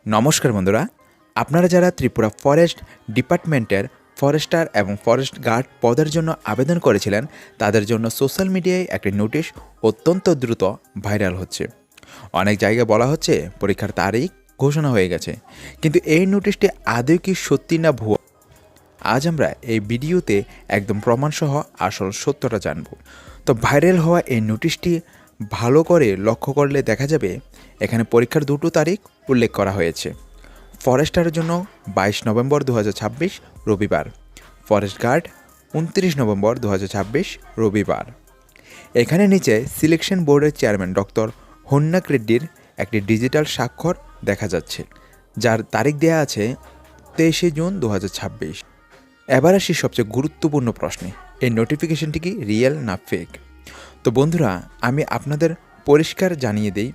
নমস্কার বন্ধুরা, আপনারা যারা ত্রিপুরা ফরেস্ট ডিপার্টমেন্টের ফরেস্টার এবং ফরেস্ট গার্ড পদের জন্য আবেদন করেছিলেন তাদের জন্য সোশ্যাল মিডিয়ায় একটি নোটিশ অত্যন্ত দ্রুত ভাইরাল হচ্ছে। অনেক জায়গায় বলা হচ্ছে পরীক্ষার তারিখ ঘোষণা হয়ে গেছে, কিন্তু এই নোটিশটি আদৌ কি সত্যি না ভুয়ো, আজ আমরা এই ভিডিওতে একদম প্রমাণসহ আসল সত্যটা জানব। তো ভাইরাল হওয়া এই নোটিশটি ভালো করে লক্ষ্য করলে দেখা যাবে এখানে পরীক্ষার দুটো তারিখ উল্লেখ করা হয়েছে। ফরেস্টারের জন্য 22 নভেম্বর 2026 রবিবার, ফরেস্ট গার্ড 29 নভেম্বর 2026 রবিবার। এখানে নিচে সিলেকশন বোর্ডের চেয়ারম্যান ডক্টর হোন্নাক রেড্ডির একটি ডিজিটাল স্বাক্ষর দেখা যাচ্ছে, যার তারিখ দেওয়া আছে 23 জুন 2026। এবার আসি সবচেয়ে গুরুত্বপূর্ণ প্রশ্নে, এই নোটিফিকেশনটি কি রিয়েল না ফেক? তো বন্ধুরা, আমি আপনাদের পরিষ্কার জানিয়ে দিই,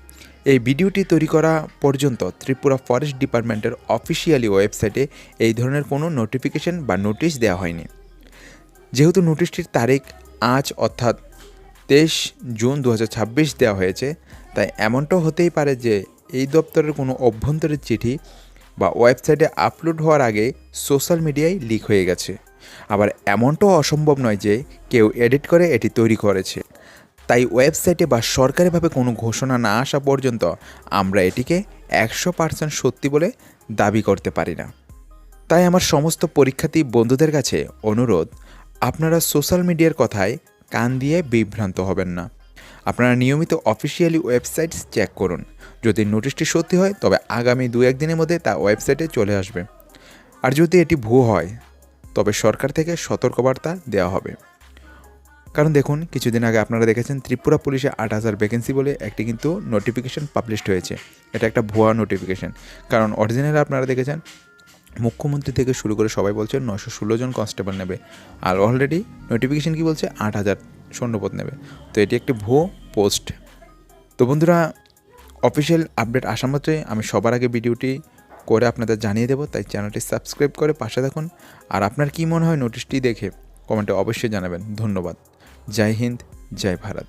এই ভিডিওটি তৈরি করা পর্যন্ত ত্রিপুরা ফরেস্ট ডিপার্টমেন্টের অফিসিয়ালি ওয়েবসাইটে এই ধরনের কোনো নোটিফিকেশন বা নোটিশ দেওয়া হয়নি। যেহেতু নোটিশটির তারিখ আজ অর্থাৎ 23 জুন 2026 দেওয়া হয়েছে, তাই এমনটাও হতেই পারে যে এই দপ্তরের কোনো অভ্যন্তরীণ চিঠি বা ওয়েবসাইটে আপলোড হওয়ার আগে সোশ্যাল মিডিয়ায় লিক হয়ে গেছে। আবার এমনটাও অসম্ভব নয় যে কেউ এডিট করে এটি তৈরি করেছে। তাই ওয়েবসাইটে বা সরকারিভাবে কোনো ঘোষণা না আসা পর্যন্ত আমরা এটিকে 100% সত্যি বলে দাবি করতে পারি না। তাই আমার সমস্ত পরীক্ষার্থী বন্ধুদের কাছে অনুরোধ, আপনারা সোশ্যাল মিডিয়ার কথায় কান দিয়ে বিভ্রান্ত হবেন না। আপনারা নিয়মিত অফিসিয়ালি ওয়েবসাইট চেক করুন। যদি নোটিশটি সত্যি হয় তবে আগামী 2-1 দিনের মধ্যে তা ওয়েবসাইটে চলে আসবে। আর যদি এটি ভুয়ো হয় তবে সরকার থেকে সতর্কবার্তা দেওয়া হবে। কারণ দেখুন, কিছুদিন আগে আপনারা দেখেছেন ত্রিপুরা পুলিশে 8,000 ভ্যাকেন্সি বলে একটি কিন্তু নোটিফিকেশন পাবলিশড হয়েছে। এটা একটা ভুয়া নোটিফিকেশন, কারণ অরিজিনালে আপনারা দেখেছেন মুখ্যমন্ত্রী থেকে শুরু করে সবাই বলছে 916 জন কনস্টেবল নেবে, আর অলরেডি নোটিফিকেশন কি বলছে 8,000 সৈন্যপদ নেবে। তো এটি একটি ভুয়ো পোস্ট। তো বন্ধুরা, অফিসিয়াল আপডেট আসা মাত্রই আমি সবার আগে ভিডিওটি করে আপনাদের জানিয়ে দেবো, তাই চ্যানেলটি সাবস্ক্রাইব করে পাশে থাকুন। আর আপনার কী মনে হয় নোটিশটি দেখে কমেন্টে অবশ্যই জানাবেন। ধন্যবাদ। জয় হিন্দ, জয় ভারত।